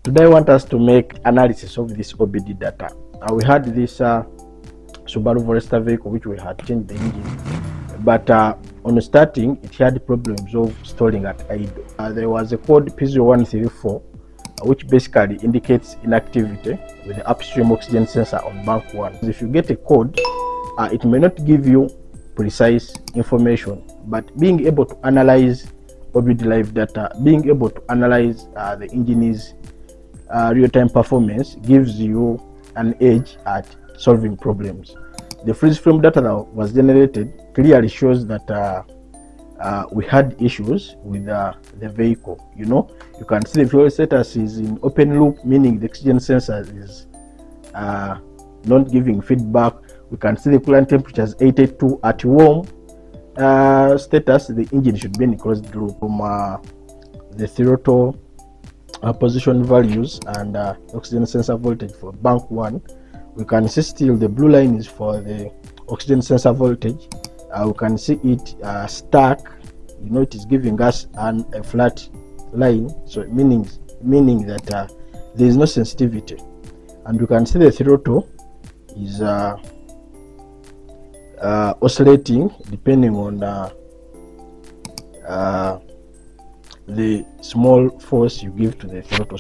Today I want us to make analysis of this OBD data. We had this Subaru Forester vehicle which we had changed the engine, but on starting it had problems of stalling at idle. There was a code P0134 which basically indicates inactivity with the upstream oxygen sensor on bank 1. If you get a code, it may not give you precise information, but being able to analyze OBD live data, being able to analyze the engine's real-time performance gives you an edge at solving problems. The freeze frame data that was generated clearly shows that we had issues with the vehicle. You can see the fuel status is in open loop, meaning the oxygen sensor is not giving feedback. We can see the coolant temperature is 82. At warm status, the engine should be in closed loop. From the throttle position values and oxygen sensor voltage for bank 1, we can see still the blue line is for the oxygen sensor voltage. We can see it stuck. It is giving us a flat line, so meaning that there is no sensitivity. And we can see the throttle is oscillating depending on the small force you give to the throttle.